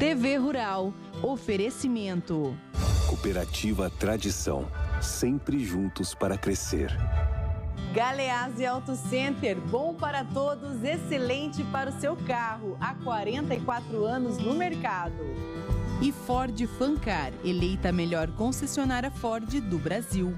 TV Rural. Oferecimento. Cooperativa Tradição. Sempre juntos para crescer. Galeazzi Auto Center, bom para todos, excelente para o seu carro. Há 44 anos no mercado. E Ford Fancar, eleita a melhor concessionária Ford do Brasil.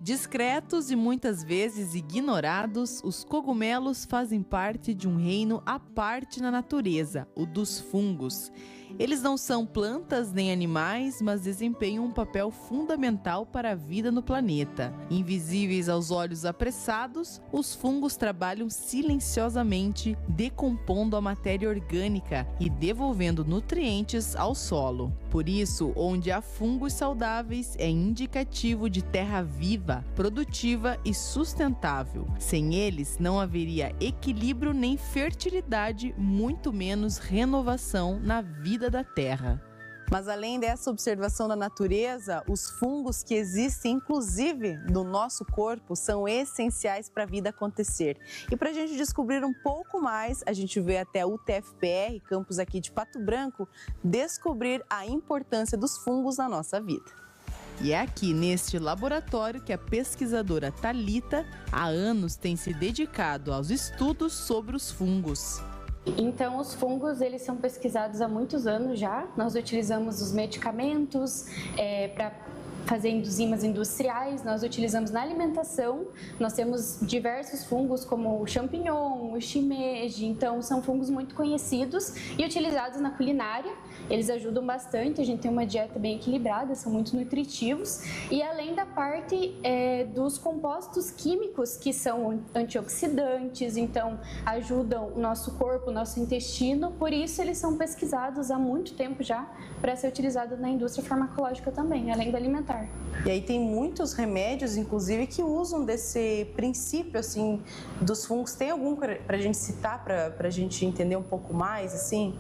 Discretos e muitas vezes ignorados, os cogumelos fazem parte de um reino à parte na natureza, o dos fungos. Eles não são plantas nem animais, mas desempenham um papel fundamental para a vida no planeta. Invisíveis aos olhos apressados, os fungos trabalham silenciosamente, decompondo a matéria orgânica e devolvendo nutrientes ao solo. Por isso, onde há fungos saudáveis, é indicativo de terra viva, produtiva e sustentável. Sem eles, não haveria equilíbrio nem fertilidade, muito menos renovação na vida da terra. Mas além dessa observação da natureza, os fungos que existem, inclusive no nosso corpo, são essenciais para a vida acontecer. E para a gente descobrir um pouco mais, a gente veio até a UTFPR, campus aqui de Pato Branco, descobrir a importância dos fungos na nossa vida. E é aqui neste laboratório que a pesquisadora Thalita há anos tem se dedicado aos estudos sobre os fungos. Então, os fungos, eles são pesquisados há muitos anos já. Nós utilizamos os medicamentos para fazer enzimas industriais, nós utilizamos na alimentação. Nós temos diversos fungos como o champignon, o shimeji, então são fungos muito conhecidos e utilizados na culinária. Eles ajudam bastante, a gente tem uma dieta bem equilibrada, são muito nutritivos. E além da parte dos compostos químicos que são antioxidantes, então ajudam o nosso corpo, o nosso intestino, por isso eles são pesquisados há muito tempo já para ser utilizado na indústria farmacológica também, além do alimentar. E aí tem muitos remédios, inclusive, que usam desse princípio, assim, dos fungos. Tem algum para a gente citar, para a gente entender um pouco mais, assim?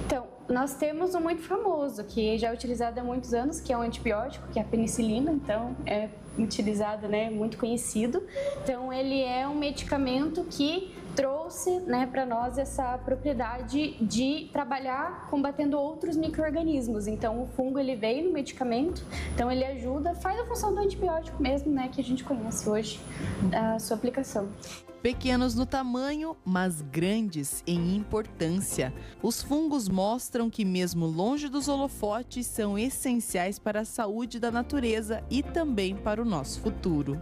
Então, nós temos um muito famoso, que já é utilizado há muitos anos, que é um antibiótico, que é a penicilina, então é utilizado, né, muito conhecido. Então, ele é um medicamento que trouxe, né, para nós essa propriedade de trabalhar combatendo outros micro-organismos. Então, o fungo, ele veio no medicamento, então ele ajuda, faz a função do antibiótico mesmo, né, que a gente conhece hoje, a sua aplicação. Pequenos no tamanho, mas grandes em importância. Os fungos mostram que, mesmo longe dos holofotes, são essenciais para a saúde da natureza e também para o nosso futuro.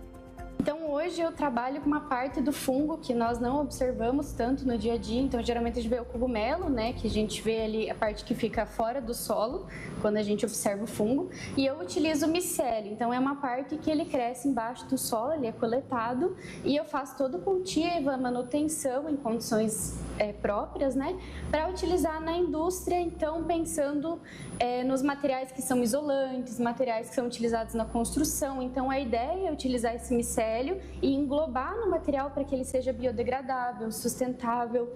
Então, hoje eu trabalho com uma parte do fungo que nós não observamos tanto no dia a dia. Então, geralmente a gente vê o cogumelo, né, que a gente vê ali a parte que fica fora do solo, quando a gente observa o fungo. E eu utilizo o micélio, então é uma parte que ele cresce embaixo do solo, ele é coletado e eu faço todo o cultivo, a manutenção em condições próprias, né, para utilizar na indústria. Então, pensando nos materiais que são isolantes, materiais que são utilizados na construção. Então, a ideia é utilizar esse micélio e englobar no material para que ele seja biodegradável, sustentável,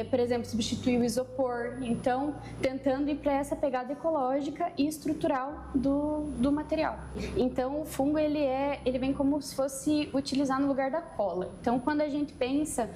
por exemplo, substituir o isopor. Então, tentando ir para essa pegada ecológica e estrutural do material. Então, o fungo, ele vem como se fosse utilizar no lugar da cola. Então, quando a gente pensa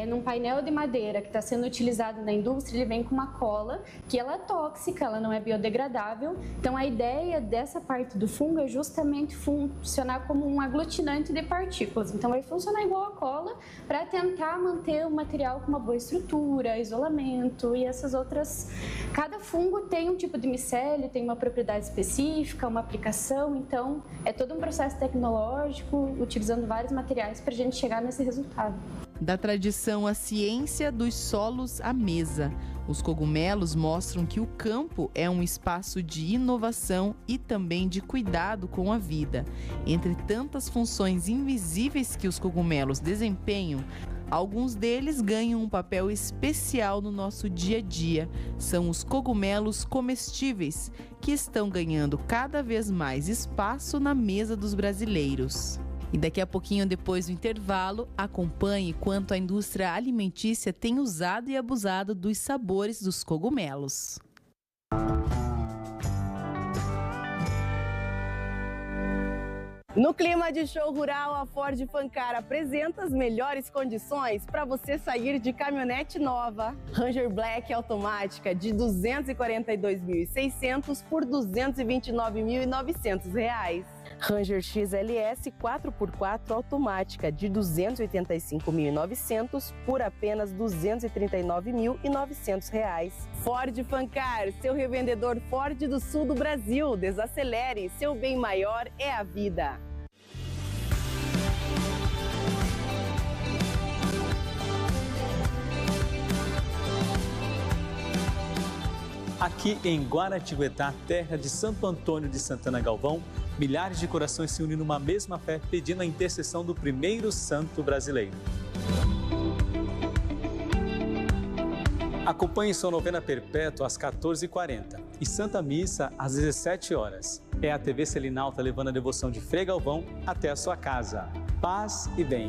num painel de madeira que está sendo utilizado na indústria, ele vem com uma cola que ela é tóxica, ela não é biodegradável. Então, a ideia dessa parte do fungo é justamente funcionar como um aglutinante de partículas. Então, vai funcionar igual a cola para tentar manter o material com uma boa estrutura, isolamento e essas outras. Cada fungo tem um tipo de micélio, tem uma propriedade específica, uma aplicação. Então, é todo um processo tecnológico, utilizando vários materiais para a gente chegar nesse resultado. Da tradição à ciência, dos solos à mesa. Os cogumelos mostram que o campo é um espaço de inovação e também de cuidado com a vida. Entre tantas funções invisíveis que os cogumelos desempenham, alguns deles ganham um papel especial no nosso dia a dia. São os cogumelos comestíveis, que estão ganhando cada vez mais espaço na mesa dos brasileiros. E daqui a pouquinho, depois do intervalo, acompanhe quanto a indústria alimentícia tem usado e abusado dos sabores dos cogumelos. No clima de show rural, a Ford Fancar apresenta as melhores condições para você sair de caminhonete nova. Ranger Black automática de R$ 242.600 por R$ 229.900. Ranger XLS 4x4 automática de R$ 285.900 por apenas R$ 239.900. Ford Fancar, seu revendedor Ford do sul do Brasil. Desacelere, seu bem maior é a vida. Aqui em Guaratinguetá, terra de Santo Antônio de Santana Galvão, milhares de corações se unem numa mesma fé pedindo a intercessão do primeiro santo brasileiro. Acompanhe sua novena perpétua às 14h40 e Santa Missa às 17 horas. É a TV Selinalta levando a devoção de Frei Galvão até a sua casa. Paz e bem.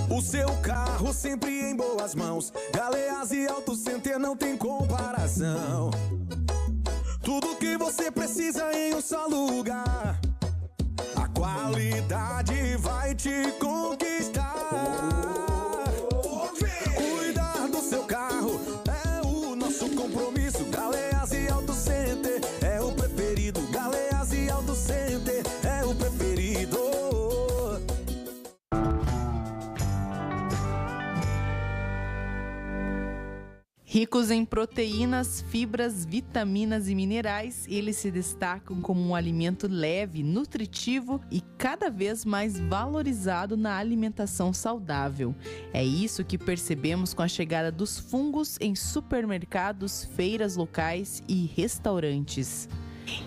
O seu carro sempre em boas mãos. Galeás e Auto Center não tem comparação. Tudo que você precisa em um só lugar. A qualidade vai te conquistar. Cuidar do seu carro é o nosso compromisso. Galeás e Auto Center é o preferido. Galeás e Auto Center é o preferido. Ricos em proteínas, fibras, vitaminas e minerais, eles se destacam como um alimento leve, nutritivo e cada vez mais valorizado na alimentação saudável. É isso que percebemos com a chegada dos fungos em supermercados, feiras locais e restaurantes.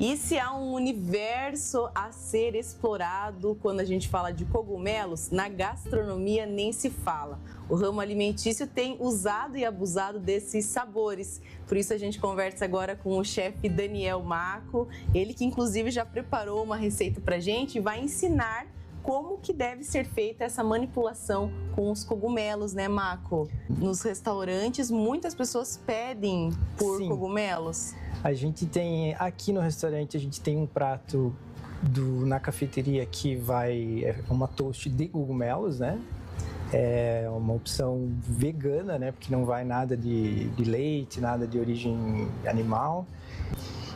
E se há um universo a ser explorado quando a gente fala de cogumelos, na gastronomia nem se fala. O ramo alimentício tem usado e abusado desses sabores. Por isso a gente conversa agora com o chefe Daniel Maco, ele que inclusive já preparou uma receita pra gente e vai ensinar como que deve ser feita essa manipulação com os cogumelos, né, Maco? Nos restaurantes, muitas pessoas pedem por cogumelos. A gente tem, aqui no restaurante, a gente tem um prato na cafeteria que é uma toast de cogumelos, né? É uma opção vegana, né? Porque não vai nada de leite, nada de origem animal.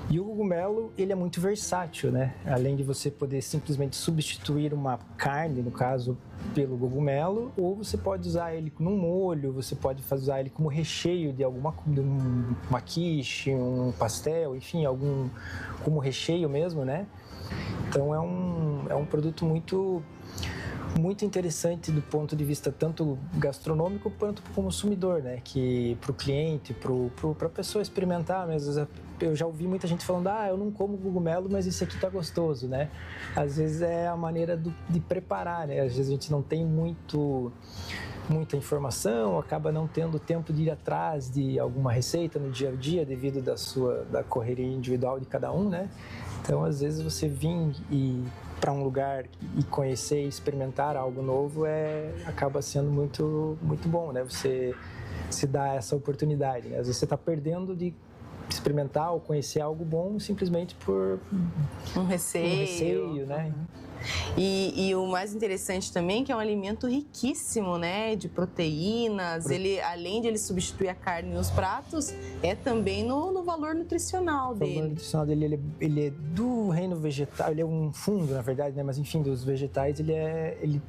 E o cogumelo, ele é muito versátil, né? Além de você poder simplesmente substituir uma carne, no caso, pelo cogumelo, ou você pode usar ele num molho, você pode usar ele como recheio de uma quiche, um pastel, enfim, como recheio mesmo, né? Então é um produto muito interessante do ponto de vista tanto gastronômico quanto para o consumidor, né? Que para o cliente, para a pessoa experimentar, às vezes eu já ouvi muita gente falando, eu não como cogumelo, mas isso aqui tá gostoso, né? Às vezes é a maneira de preparar, né? Às vezes a gente não tem muita informação, acaba não tendo tempo de ir atrás de alguma receita no dia a dia devido da correria individual de cada um, né? Então, às vezes você vir para um lugar e conhecer e experimentar algo novo acaba sendo muito, muito bom, né? Você se dá essa oportunidade, né? Às vezes você está perdendo de experimentar ou conhecer algo bom simplesmente por um receio, né? E o mais interessante também é que é um alimento riquíssimo, né, de proteínas. Ele, além de ele substituir a carne nos pratos, é também no valor nutricional dele. O valor nutricional dele, ele é do reino vegetal, ele é um fungo, na verdade, né? Mas enfim, dos vegetais, ele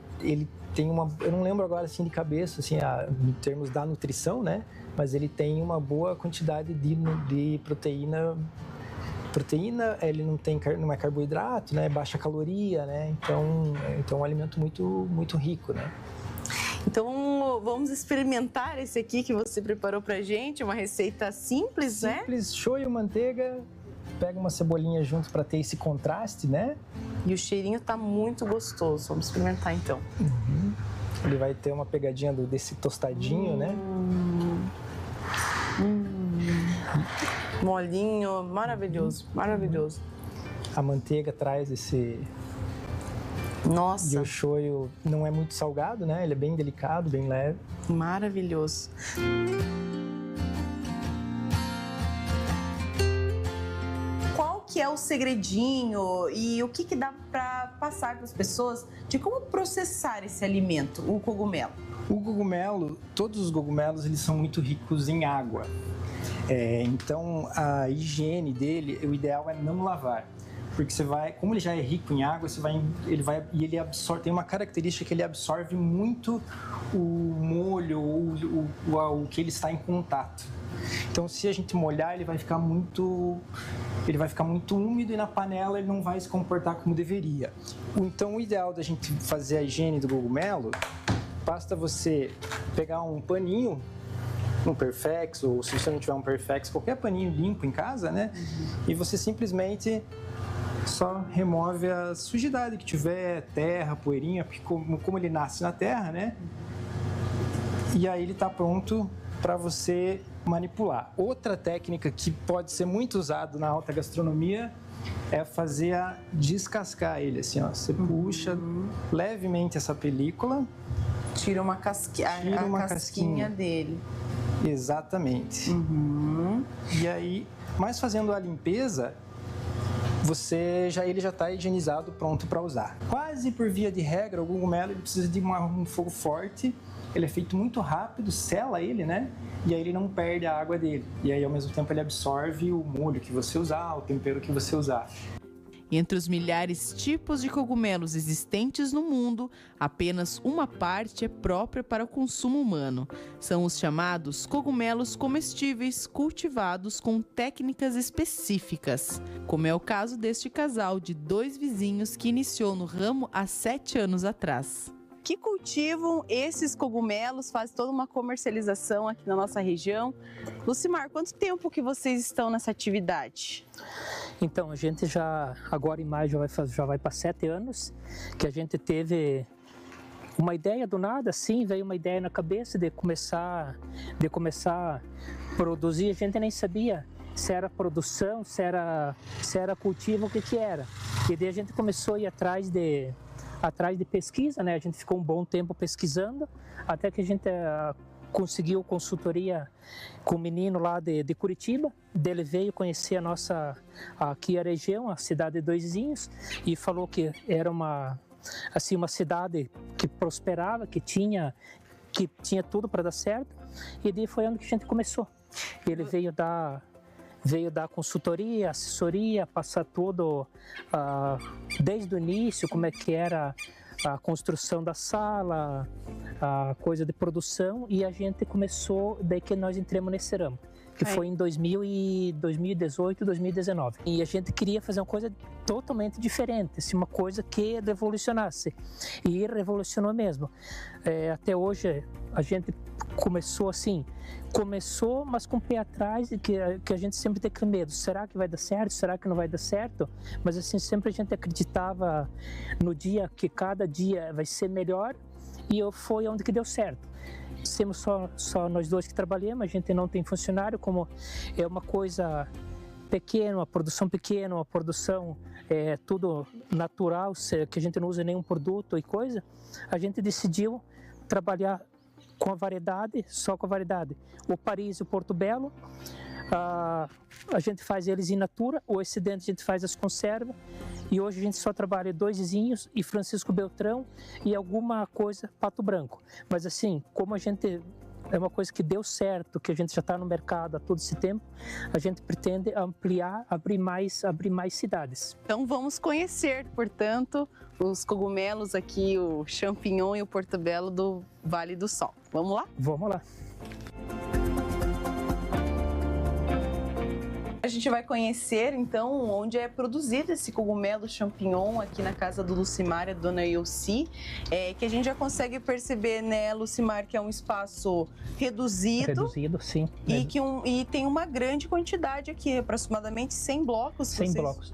tem eu não lembro agora assim de cabeça, assim, em termos da nutrição, né? Mas ele tem uma boa quantidade de proteína. Proteína, ele não é carboidrato, né? Baixa caloria, né? Então é um alimento muito, muito rico, né? Então, vamos experimentar esse aqui que você preparou pra gente, uma receita simples, né? Simples, shoyu, manteiga, pega uma cebolinha junto para ter esse contraste, né? E o cheirinho tá muito gostoso, vamos experimentar então. Uhum. Ele vai ter uma pegadinha desse tostadinho, né? Molinho, maravilhoso, maravilhoso. A manteiga traz Nossa. E o shoyu não é muito salgado, né? Ele é bem delicado, bem leve. Maravilhoso. Qual que é o segredinho e o que dá para passar para as pessoas de como processar esse alimento, o cogumelo? O cogumelo, todos os cogumelos, eles são muito ricos em água. Então, a higiene dele, o ideal é não lavar. Porque você vai, como ele já é rico em água, ele absorve, tem uma característica que ele absorve muito o molho ou o que ele está em contato. Então, se a gente molhar, ele vai ficar muito úmido e na panela ele não vai se comportar como deveria. Então, o ideal da gente fazer a higiene do cogumelo, basta você pegar um paninho, um Perfex, ou se você não tiver um Perfex, qualquer paninho limpo em casa, né? E você simplesmente só remove a sujidade que tiver, terra, poeirinha, porque como ele nasce na terra, né? E aí ele está pronto para você manipular. Outra técnica que pode ser muito usada na alta gastronomia é descascar ele, assim, ó. Você puxa levemente essa película, tira uma casquinha dele. Exatamente. E aí, mas fazendo a limpeza, ele já está higienizado, pronto para usar. Quase por via de regra, o cogumelo ele precisa de um fogo forte. Ele é feito muito rápido, sela ele, né? E aí ele não perde a água dele. E aí, ao mesmo tempo, ele absorve o molho que você usar, o tempero que você usar. Entre os milhares tipos de cogumelos existentes no mundo, apenas uma parte é própria para o consumo humano. São os chamados cogumelos comestíveis cultivados com técnicas específicas, como é o caso deste casal de 2 vizinhos que iniciou no ramo há 7 anos atrás. Que cultivam esses cogumelos, faz toda uma comercialização aqui na nossa região. Lucimar, quanto tempo que vocês estão nessa atividade? Então, a gente agora em maio já vai para 7 anos, que a gente teve uma ideia do nada, assim, veio uma ideia na cabeça de começar a produzir, a gente nem sabia se era produção, se era cultivo, o que era. E daí a gente começou a ir atrás de pesquisa, né? A gente ficou um bom tempo pesquisando, até que a gente conseguiu consultoria com um menino lá de Curitiba. Ele veio conhecer aqui a região, a cidade de Dois Vizinhos, e falou que era uma cidade que prosperava, que tinha tudo para dar certo. E daí foi onde que a gente começou. Ele veio dar consultoria, assessoria, passar tudo desde o início, como é que era a construção da sala, a coisa de produção, e a gente começou, daí que nós entramos nesse ramo, que foi em 2018, 2019. E a gente queria fazer uma coisa totalmente diferente, assim, uma coisa que revolucionasse, e revolucionou mesmo. Até hoje a gente começou, mas com o pé atrás, e que a gente sempre tem aquele medo, será que vai dar certo, será que não vai dar certo? Mas assim, sempre a gente acreditava no dia, que cada dia vai ser melhor, e foi onde que deu certo. Temos só nós dois que trabalhamos, a gente não tem funcionário, como é uma coisa pequena, uma produção pequena, uma produção tudo natural, que a gente não usa nenhum produto e coisa, a gente decidiu trabalhar com a variedade, só com a variedade. O Paris e o Porto Belo, a gente faz eles in natura, o excedente a gente faz as conservas, e hoje a gente só trabalha Dois Vizinhos e Francisco Beltrão e alguma coisa Pato Branco. Mas assim, como a gente é uma coisa que deu certo, que a gente já está no mercado há todo esse tempo, a gente pretende ampliar, abrir mais cidades. Então vamos conhecer, portanto, os cogumelos aqui, o champignon e o portobello do Vale do Sol. Vamos lá? Vamos lá. A gente vai conhecer, então, onde é produzido esse cogumelo champignon aqui na casa do Lucimar e da Dona Ilci, que a gente já consegue perceber, né, Lucimar, que é um espaço reduzido. Reduzido, sim. E tem uma grande quantidade aqui, aproximadamente 100 blocos.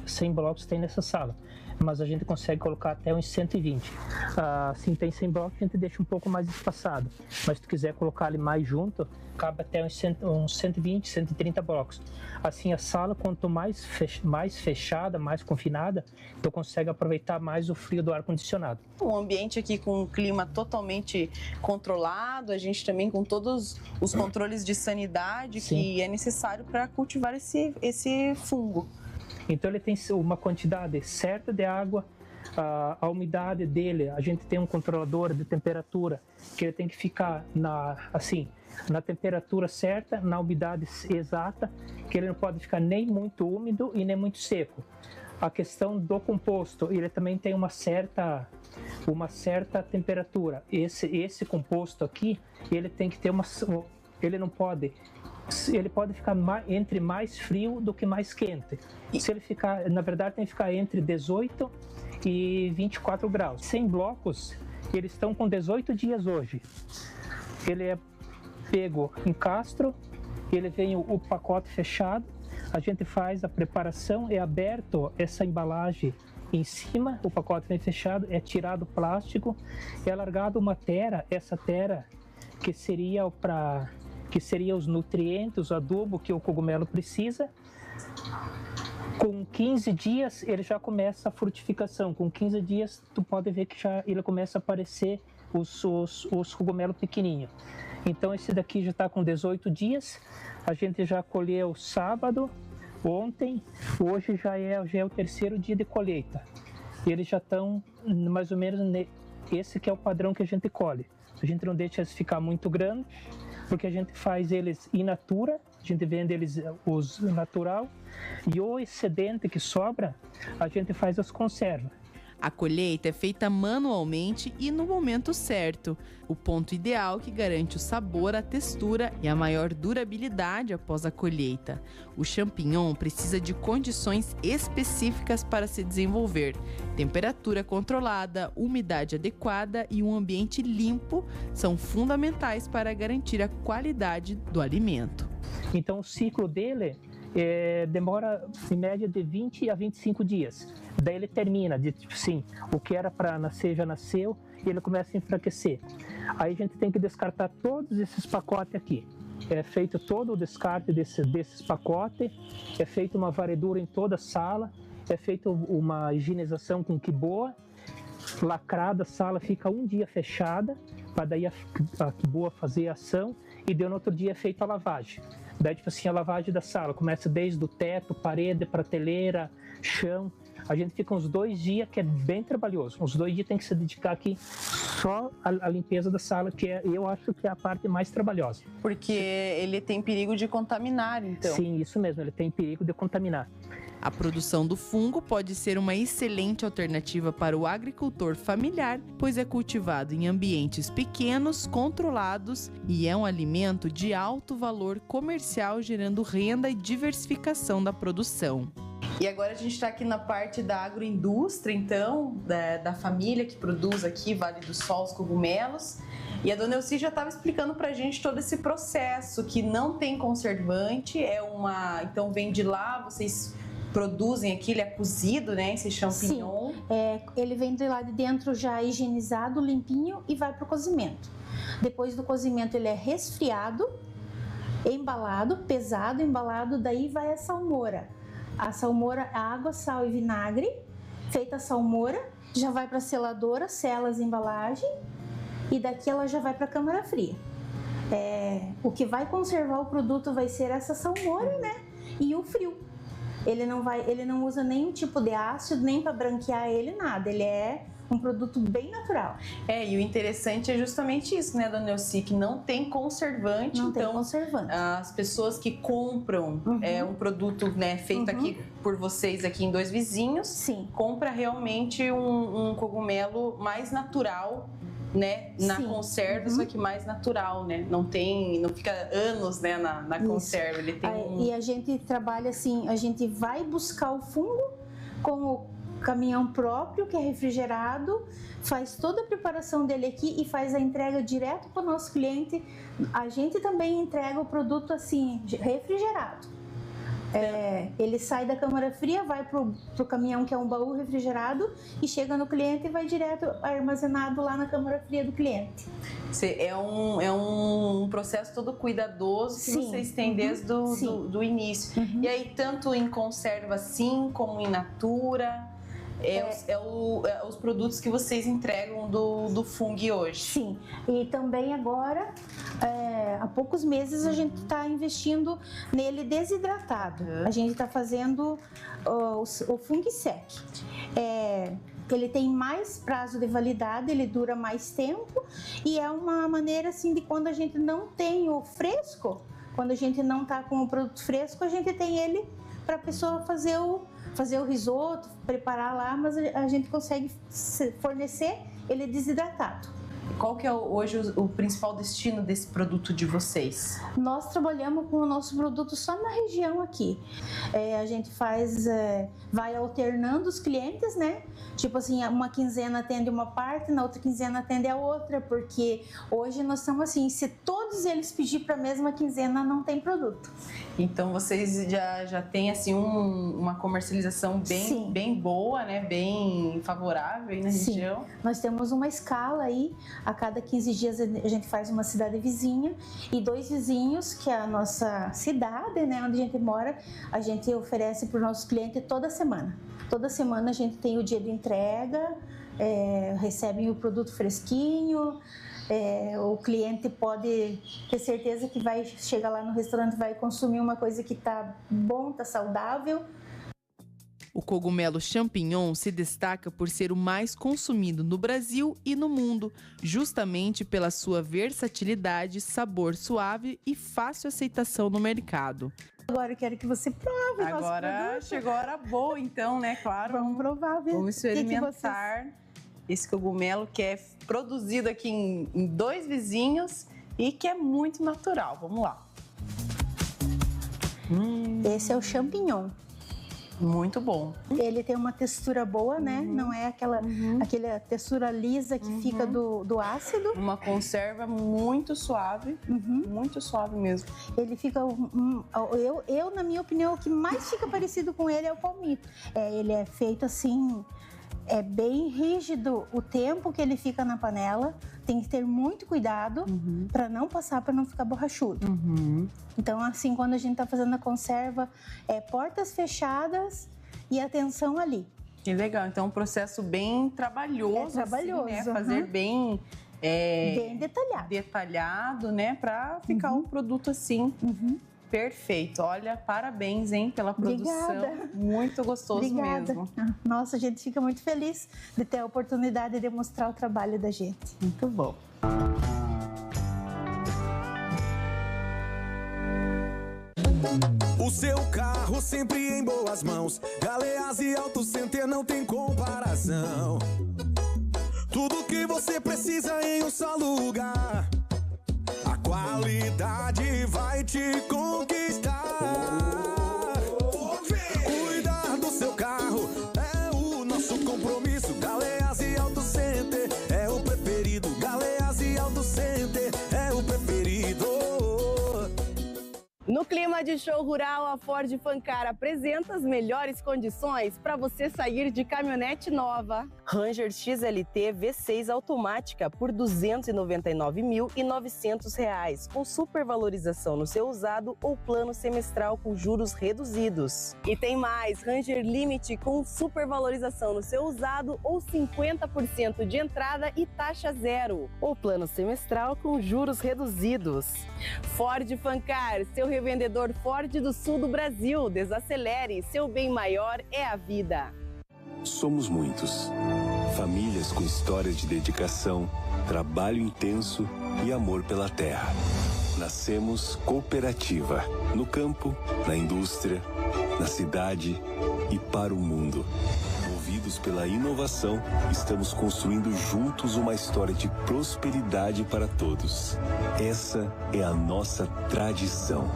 100 blocos tem nessa sala. mas a gente consegue colocar até uns 120. Se tem 100 blocos, a gente deixa um pouco mais espaçado, mas se tu quiser colocar ele mais junto, cabe até uns 120, 130 blocos. Assim, a sala, quanto mais fechada, mais confinada, tu consegue aproveitar mais o frio do ar-condicionado. Um ambiente aqui com um clima totalmente controlado, a gente também com todos os controles de sanidade que é necessário para cultivar esse fungo. Então ele tem uma quantidade certa de água, a umidade dele, a gente tem um controlador de temperatura que ele tem que ficar na temperatura certa, na umidade exata, que ele não pode ficar nem muito úmido e nem muito seco. A questão do composto, ele também tem uma certa temperatura. Esse composto aqui, ele tem que ter ele pode ficar entre mais frio do que mais quente. Se ele ficar, na verdade, tem que ficar entre 18 e 24 graus. 100 blocos, eles estão com 18 dias hoje. Ele é pego em castro, ele vem o pacote fechado, a gente faz a preparação, é aberto essa embalagem em cima, o pacote vem fechado, é tirado o plástico, é largado uma tera, essa tera que seria os nutrientes, o adubo que o cogumelo precisa. Com 15 dias ele já começa a frutificação, com 15 dias tu pode ver que ele começa a aparecer os cogumelos pequenininhos. Então esse daqui já está com 18 dias, a gente já colheu sábado, ontem, hoje já é o terceiro dia de colheita. Eles já estão mais ou menos, esse que é o padrão que a gente colhe. A gente não deixa eles ficar muito grandes, porque a gente faz eles in natura, a gente vende eles os natural, e o excedente que sobra, a gente faz as conservas. A colheita é feita manualmente e no momento certo, o ponto ideal que garante o sabor, a textura e a maior durabilidade após a colheita. O champignon precisa de condições específicas para se desenvolver. Temperatura controlada, umidade adequada e um ambiente limpo são fundamentais para garantir a qualidade do alimento. Então o ciclo dele demora em média de 20 a 25 dias. Daí ele termina, o que era para nascer já nasceu e ele começa a enfraquecer. Aí a gente tem que descartar todos esses pacotes aqui. É feito todo o descarte desses pacotes, é feita uma varredura em toda a sala, é feita uma higienização com quiboa, lacrada, a sala fica um dia fechada, para daí a quiboa fazer a ação, e no outro dia é feita a lavagem. Daí, a lavagem da sala começa desde o teto, parede, prateleira, chão. A gente fica uns 2 dias, que é bem trabalhoso. Uns 2 dias tem que se dedicar aqui só à limpeza da sala, que eu acho que é a parte mais trabalhosa. Porque ele tem perigo de contaminar, então. Sim, isso mesmo, ele tem perigo de contaminar. A produção do fungo pode ser uma excelente alternativa para o agricultor familiar, pois é cultivado em ambientes pequenos, controlados e é um alimento de alto valor comercial, gerando renda e diversificação da produção. E agora a gente está aqui na parte da agroindústria, então, da família que produz aqui, Vale do Sol, os cogumelos. E a dona Elci já estava explicando para a gente todo esse processo, que não tem conservante, então vem de lá, vocês produzem aqui, ele é cozido, né, esse champignon? Sim, ele vem de lá de dentro já higienizado, limpinho e vai para o cozimento. Depois do cozimento ele é resfriado, embalado, pesado, embalado, daí vai a salmoura. A salmoura, água, sal e vinagre, feita a salmoura, já vai para a seladora, sela as embalagens e daqui ela já vai para a câmara fria. O que vai conservar o produto vai ser essa salmoura, né, e o frio. Ele não usa nenhum tipo de ácido, nem para branquear ele, nada. Ele é um produto bem natural. E o interessante é justamente isso, né, dona Elci, que não tem conservante. Não tem conservante. As pessoas que compram um produto, né, feito aqui por vocês, aqui em Dois Vizinhos, sim, compra realmente um cogumelo mais natural, né, na conserva, só que mais natural, né, não fica anos, né, na conserva, ele tem E a gente trabalha assim, a gente vai buscar o fungo com o caminhão próprio, que é refrigerado, faz toda a preparação dele aqui e faz a entrega direto para o nosso cliente. A gente também entrega o produto assim, refrigerado. Ele sai da câmara fria, vai pro caminhão, que é um baú refrigerado, e chega no cliente e vai direto armazenado lá na câmara fria do cliente. É um processo todo cuidadoso que vocês têm desde do início. E aí, tanto em conserva assim, como in natura... os produtos que vocês entregam do Fung hoje. Sim, e também agora, há poucos meses, a gente está investindo nele desidratado. A gente está fazendo o Fung Sec. Ele tem mais prazo de validade, ele dura mais tempo e é uma maneira assim de quando a gente não tem o fresco, quando a gente não está com o produto fresco, a gente tem ele para a pessoa fazer o risoto, preparar lá, mas a gente consegue fornecer ele desidratado. Qual que é hoje o principal destino desse produto de vocês? Nós trabalhamos com o nosso produto só na região aqui. A gente vai alternando os clientes, né? Tipo assim, uma quinzena atende uma parte, na outra quinzena atende a outra, porque hoje nós estamos assim, se todos eles pedirem para a mesma quinzena, não tem produto. Então vocês já têm assim uma comercialização bem boa, né? Bem favorável aí na região. Nós temos uma escala aí, a cada 15 dias a gente faz uma cidade vizinha e 2 vizinhos, que é a nossa cidade, né? Onde a gente mora, a gente oferece para os nossos clientes toda semana. Toda semana a gente tem o dia de entrega, recebem o produto fresquinho. O cliente pode ter certeza que vai chegar lá no restaurante, vai consumir uma coisa que está bom, está saudável. O cogumelo champignon se destaca por ser o mais consumido no Brasil e no mundo, justamente pela sua versatilidade, sabor suave e fácil aceitação no mercado. Agora eu quero que você prove. Agora chegou a hora boa, então, né? Claro. Vamos provar, ver. Vamos experimentar esse cogumelo que é produzido aqui em 2 vizinhos e que é muito natural. Vamos lá. Esse é o champignon. Muito bom. Ele tem uma textura boa, né? Não é aquela textura lisa que fica do ácido. Uma conserva muito suave, muito suave mesmo. Ele fica, na minha opinião, o que mais fica parecido com ele é o palmito. Ele é feito assim, é bem rígido o tempo que ele fica na panela. Tem que ter muito cuidado para não passar, para não ficar borrachudo. Então, assim, quando a gente está fazendo a conserva, portas fechadas e atenção ali. Que legal. Então, é um processo bem trabalhoso. Trabalhoso. Assim, né? Fazer bem detalhado. Detalhado, né? Para ficar um produto assim. Perfeito. Olha, parabéns, hein, pela produção. Obrigada. Muito gostoso mesmo. Nossa, a gente fica muito feliz de ter a oportunidade de mostrar o trabalho da gente. Muito bom. O seu carro sempre em boas mãos. Galeás e Auto Center não tem comparação. Tudo que você precisa em um só lugar. A qualidade vai te conquistar. Cuidar do seu carro é o nosso compromisso. Galeás e Auto Center é o preferido. Galeás e Auto Center é o preferido. No clima de show rural, a Ford Fancar apresenta as melhores condições para você sair de caminhonete nova. Ranger XLT V6 automática por R$ 299.900, com supervalorização no seu usado ou plano semestral com juros reduzidos. E tem mais, Ranger Limite com supervalorização no seu usado ou 50% de entrada e taxa zero, ou plano semestral com juros reduzidos. Ford Fancar, seu revendedor Ford do sul do Brasil. Desacelere, seu bem maior é a vida. Somos muitos. Famílias com histórias de dedicação, trabalho intenso e amor pela terra. Nascemos cooperativa, no campo, na indústria, na cidade e para o mundo. Movidos pela inovação, estamos construindo juntos uma história de prosperidade para todos. Essa é a nossa tradição.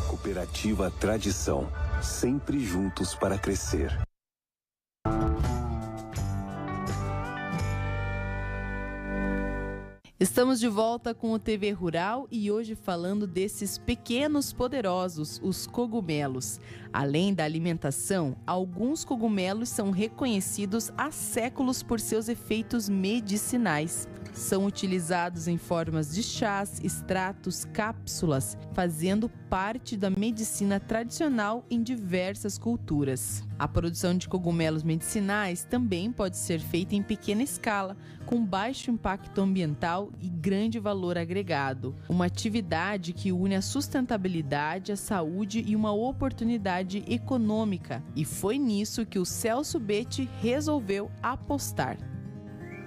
Cooperativa Tradição, sempre juntos para crescer. Estamos de volta com o TV Rural e hoje falando desses pequenos poderosos, os cogumelos. Além da alimentação, alguns cogumelos são reconhecidos há séculos por seus efeitos medicinais. São utilizados em formas de chás, extratos, cápsulas, fazendo parte da medicina tradicional em diversas culturas. A produção de cogumelos medicinais também pode ser feita em pequena escala, com baixo impacto ambiental e grande valor agregado. Uma atividade que une a sustentabilidade, a saúde e uma oportunidade econômica. E foi nisso que o Celso Betti resolveu apostar.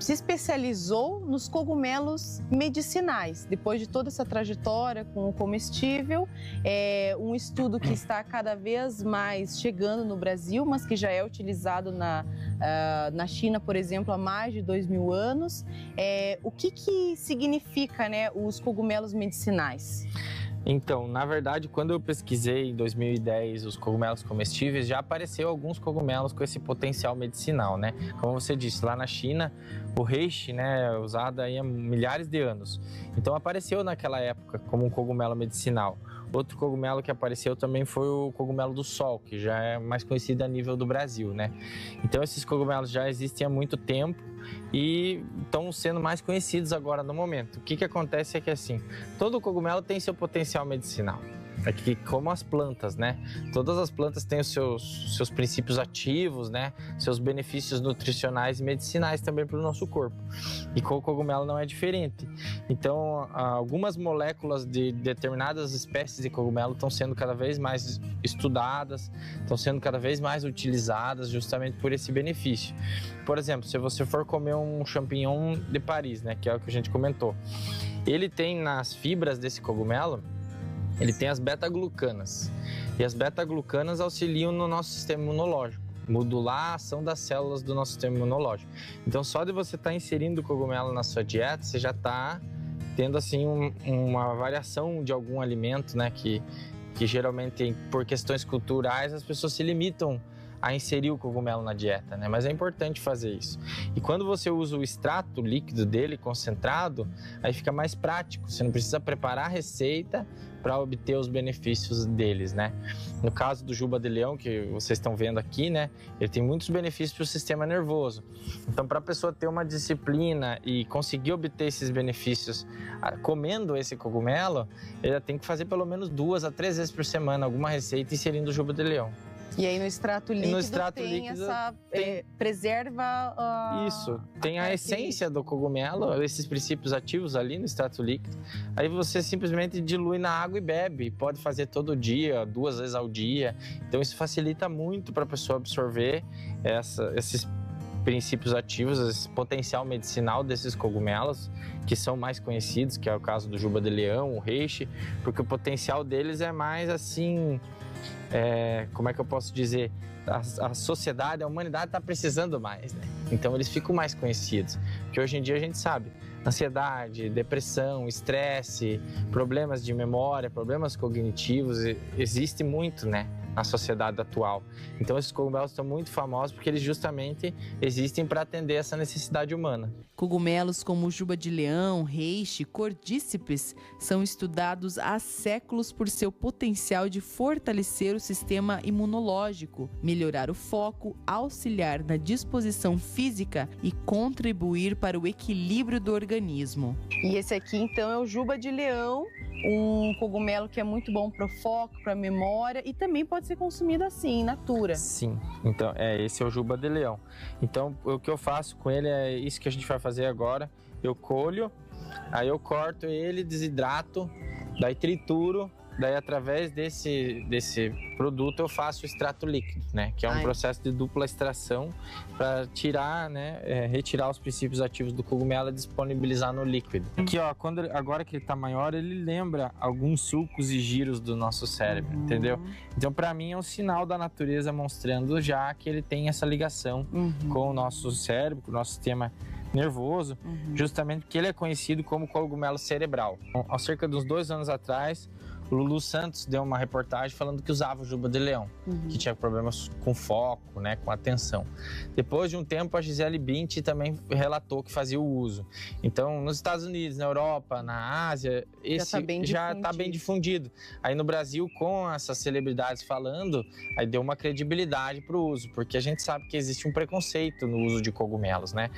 Se especializou nos cogumelos medicinais. Depois de toda essa trajetória com o comestível, é um estudo que está cada vez mais chegando no Brasil, mas que já é utilizado na China, por exemplo, há mais de 2000 anos. O que significa, né, os cogumelos medicinais? Então, na verdade, quando eu pesquisei em 2010 os cogumelos comestíveis, já apareceu alguns cogumelos com esse potencial medicinal, né? Como você disse, lá na China, o reishi, né, é usado aí há milhares de anos. Então, apareceu naquela época como um cogumelo medicinal. Outro cogumelo que apareceu também foi o cogumelo do sol, que já é mais conhecido a nível do Brasil, né? Então, esses cogumelos já existem há muito tempo e estão sendo mais conhecidos agora no momento. O que acontece é que, assim, todo cogumelo tem seu potencial medicinal. É que, como as plantas, né? Todas as plantas têm os seus princípios ativos, né? Seus benefícios nutricionais e medicinais também para o nosso corpo. E com o cogumelo não é diferente. Então, algumas moléculas de determinadas espécies de cogumelo estão sendo cada vez mais estudadas, estão sendo cada vez mais utilizadas justamente por esse benefício. Por exemplo, se você for comer um champignon de Paris, né? Que é o que a gente comentou. Ele tem nas fibras desse cogumelo, ele tem as beta-glucanas. E as beta-glucanas auxiliam no nosso sistema imunológico, modular a ação das células do nosso sistema imunológico. Então, só de você estar inserindo o cogumelo na sua dieta, você já está tendo assim uma variação de algum alimento, né? Que geralmente, por questões culturais, as pessoas se limitam a inserir o cogumelo na dieta, né? Mas é importante fazer isso. E quando você usa o extrato líquido dele, concentrado, aí fica mais prático. Você não precisa preparar a receita para obter os benefícios deles, né? No caso do juba de leão, que vocês estão vendo aqui, né? Ele tem muitos benefícios para o sistema nervoso. Então, para a pessoa ter uma disciplina e conseguir obter esses benefícios comendo esse cogumelo, ela tem que fazer pelo menos 2 a 3 vezes por semana alguma receita inserindo o juba de leão. E aí no extrato líquido preserva Isso, tem a essência do cogumelo, esses princípios ativos ali no extrato líquido. Aí você simplesmente dilui na água e bebe. Pode fazer todo dia, 2 vezes ao dia. Então isso facilita muito para a pessoa absorver esses princípios ativos, esse potencial medicinal desses cogumelos, que são mais conhecidos, que é o caso do juba de leão, o reishi, porque o potencial deles é mais assim... como é que eu posso dizer? A sociedade, a humanidade está precisando mais, né? Então eles ficam mais conhecidos. Porque hoje em dia a gente sabe, ansiedade, depressão, estresse, problemas de memória, problemas cognitivos, existe muito, né? Na sociedade atual. Então esses cogumelos estão muito famosos porque eles justamente existem para atender essa necessidade humana. Cogumelos como juba de leão, reishi, cordíceps são estudados há séculos por seu potencial de fortalecer o sistema imunológico, melhorar o foco, auxiliar na disposição física e contribuir para o equilíbrio do organismo. E esse aqui então é o juba de leão, um cogumelo que é muito bom para o foco, para a memória e também pode ser consumido assim, in natura. Sim, então esse é o juba de leão. Então o que eu faço com ele é isso que a gente vai fazer agora. Eu colho, aí eu corto ele, desidrato, daí trituro, daí através desse produto eu faço o extrato líquido, né? Que é um processo de dupla extração para tirar, né? Retirar os princípios ativos do cogumelo e disponibilizar no líquido. Aqui, ó, agora que ele tá maior, ele lembra alguns sulcos e giros do nosso cérebro, entendeu? Então, para mim, é um sinal da natureza mostrando já que ele tem essa ligação com o nosso cérebro, com o nosso sistema nervoso, justamente porque ele é conhecido como cogumelo cerebral. Há cerca de uns 2 anos atrás, O Lulu Santos deu uma reportagem falando que usava o juba de leão, que tinha problemas com foco, né, com atenção. Depois de um tempo, a Gisele Bündchen também relatou que fazia o uso. Então, nos Estados Unidos, na Europa, na Ásia, esse já está bem difundido. Aí no Brasil, com essas celebridades falando, aí deu uma credibilidade para o uso, porque a gente sabe que existe um preconceito no uso de cogumelos, né?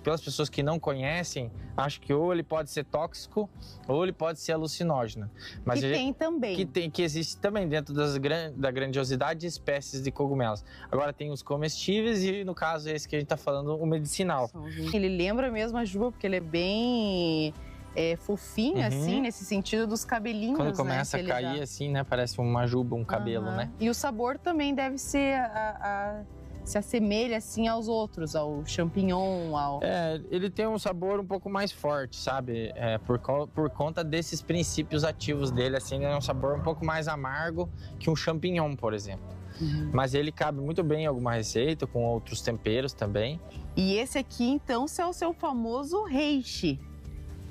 Pelas pessoas que não conhecem, acho que ou ele pode ser tóxico ou ele pode ser alucinógeno. Mas tem também. Que existe também dentro da grandiosidade de espécies de cogumelos. Agora tem os comestíveis e, no caso, esse que a gente está falando, o medicinal. Ele lembra mesmo a juba, porque ele é bem fofinho, assim, nesse sentido dos cabelinhos, quando começa a cair, assim, né? Parece uma juba, um cabelo, né? E o sabor também deve ser se assemelha assim aos outros, ao champignon, ele tem um sabor um pouco mais forte, sabe? Por conta desses princípios ativos dele, assim, é um sabor um pouco mais amargo que um champignon, por exemplo. Mas ele cabe muito bem em alguma receita, com outros temperos também. E esse aqui, então, é o seu famoso reishi.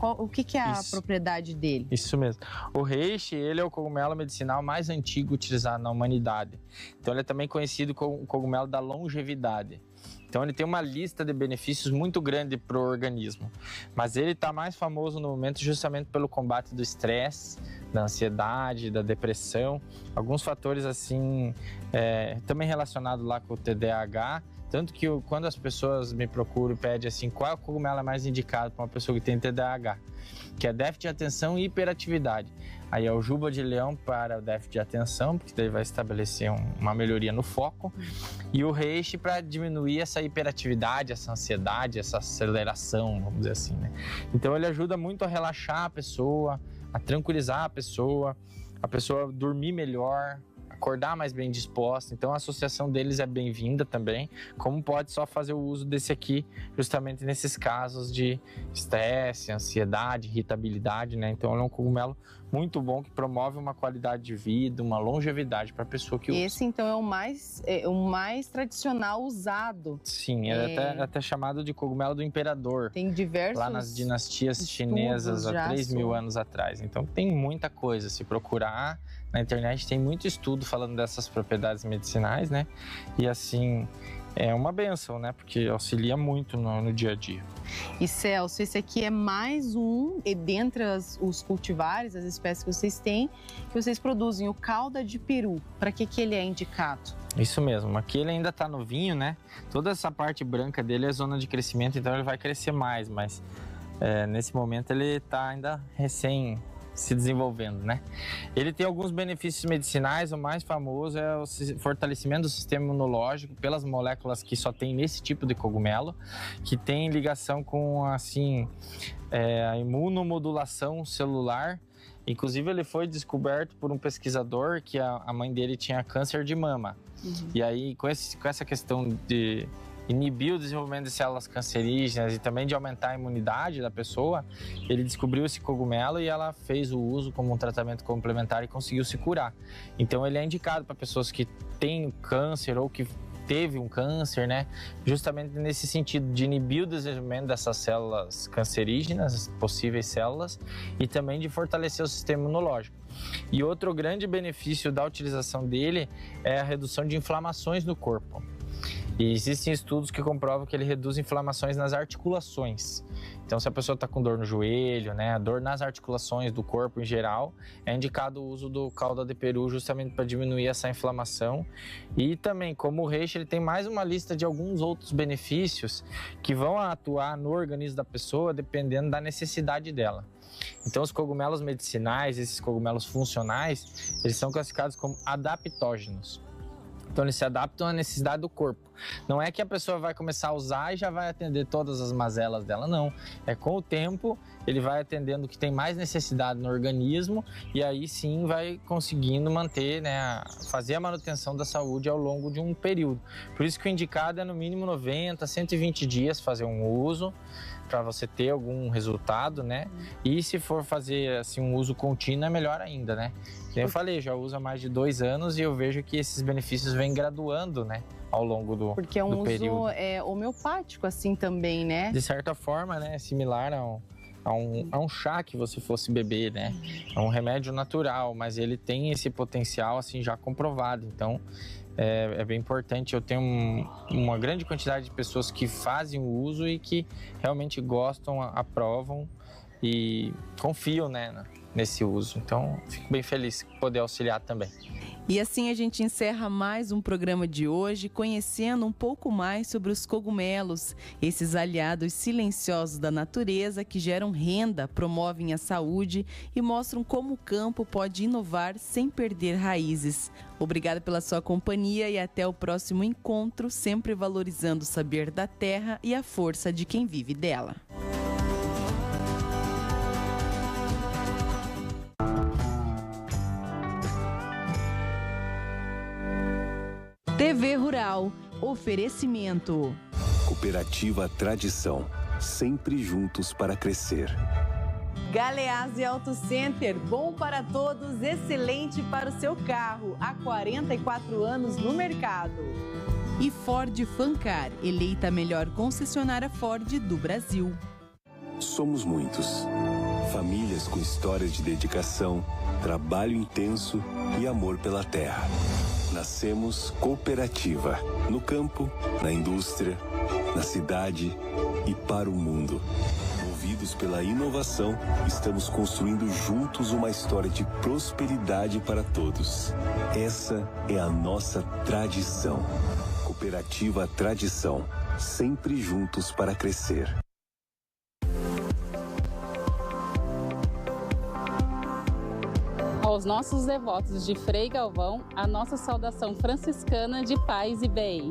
O que é a propriedade dele? Isso mesmo. O reishi, ele é o cogumelo medicinal mais antigo utilizado na humanidade. Então, ele é também conhecido como o cogumelo da longevidade. Então, ele tem uma lista de benefícios muito grande para o organismo. Mas ele está mais famoso no momento justamente pelo combate do estresse, da ansiedade, da depressão. Alguns fatores, assim, também relacionados lá com o TDAH. Tanto que quando as pessoas me procuram e pedem assim, qual cogumelo é mais indicado para uma pessoa que tem TDAH? Que é déficit de atenção e hiperatividade. Aí é o juba de leão para o déficit de atenção, porque daí vai estabelecer uma melhoria no foco. E o reishi para diminuir essa hiperatividade, essa ansiedade, essa aceleração, vamos dizer assim, né? Então ele ajuda muito a relaxar a pessoa, a tranquilizar a pessoa dormir melhor, acordar mais bem disposta. Então a associação deles é bem-vinda também, como pode só fazer o uso desse aqui justamente nesses casos de estresse, ansiedade, irritabilidade, né? Então ele é um cogumelo muito bom que promove uma qualidade de vida, uma longevidade para a pessoa que usa. Esse então é o mais tradicional usado. Sim, é até chamado de cogumelo do imperador. Tem diversos lá nas dinastias chinesas há 3.000 anos atrás. Então tem muita coisa, se procurar na internet tem muito estudo falando dessas propriedades medicinais, né? E assim, é uma bênção, né? Porque auxilia muito no dia a dia. E Celso, esse aqui é mais um, e dentre os cultivares, as espécies que vocês têm, que vocês produzem, o calda de peru. Para que ele é indicado? Isso mesmo, aqui ele ainda está novinho, né? Toda essa parte branca dele é zona de crescimento, então ele vai crescer mais, mas nesse momento ele está ainda recém se desenvolvendo, né? Ele tem alguns benefícios medicinais, o mais famoso é o fortalecimento do sistema imunológico pelas moléculas que só tem nesse tipo de cogumelo, que tem ligação com, assim, a imunomodulação celular. Inclusive, ele foi descoberto por um pesquisador que a mãe dele tinha câncer de mama. E aí, com essa questão de inibir o desenvolvimento de células cancerígenas e também de aumentar a imunidade da pessoa, ele descobriu esse cogumelo e ela fez o uso como um tratamento complementar e conseguiu se curar. Então ele é indicado para pessoas que têm câncer ou que teve um câncer, né? Justamente nesse sentido de inibir o desenvolvimento dessas células cancerígenas, possíveis células, e também de fortalecer o sistema imunológico. E outro grande benefício da utilização dele é a redução de inflamações no corpo. E existem estudos que comprovam que ele reduz inflamações nas articulações. Então, se a pessoa está com dor no joelho, né, dor nas articulações do corpo em geral, é indicado o uso do calda de peru justamente para diminuir essa inflamação. E também, como o reishi, ele tem mais uma lista de alguns outros benefícios que vão atuar no organismo da pessoa dependendo da necessidade dela. Então, os cogumelos medicinais, esses cogumelos funcionais, eles são classificados como adaptógenos. Então, eles se adaptam à necessidade do corpo. Não é que a pessoa vai começar a usar e já vai atender todas as mazelas dela, não. É com o tempo, ele vai atendendo o que tem mais necessidade no organismo e aí sim vai conseguindo manter, né, fazer a manutenção da saúde ao longo de um período. Por isso que o indicado é no mínimo 90, 120 dias fazer um uso para você ter algum resultado, né? E se for fazer assim um uso contínuo é melhor ainda, né? Como eu falei, já uso há mais de 2 anos e eu vejo que esses benefícios vêm graduando, né? Ao longo do período. Porque é um uso homeopático assim também, né? De certa forma, né? Similar a um chá que você fosse beber, né? É um remédio natural, mas ele tem esse potencial assim já comprovado. Então é bem importante. Eu tenho uma grande quantidade de pessoas que fazem o uso e que realmente gostam, aprovam e confiam, né, nesse uso. Então, fico bem feliz de poder auxiliar também. E assim a gente encerra mais um programa de hoje, conhecendo um pouco mais sobre os cogumelos, esses aliados silenciosos da natureza que geram renda, promovem a saúde e mostram como o campo pode inovar sem perder raízes. Obrigada pela sua companhia e até o próximo encontro, sempre valorizando o saber da terra e a força de quem vive dela. TV Rural. Oferecimento. Cooperativa Tradição. Sempre juntos para crescer. Galeazzi Auto Center, bom para todos, excelente para o seu carro. Há 44 anos no mercado. E Ford Fancar, eleita a melhor concessionária Ford do Brasil. Somos muitos. Famílias com histórias de dedicação, trabalho intenso e amor pela terra. Nascemos cooperativa, no campo, na indústria, na cidade e para o mundo. Movidos pela inovação, estamos construindo juntos uma história de prosperidade para todos. Essa é a nossa tradição. Cooperativa Tradição, sempre juntos para crescer. Aos nossos devotos de Frei Galvão, a nossa saudação franciscana de paz e bem.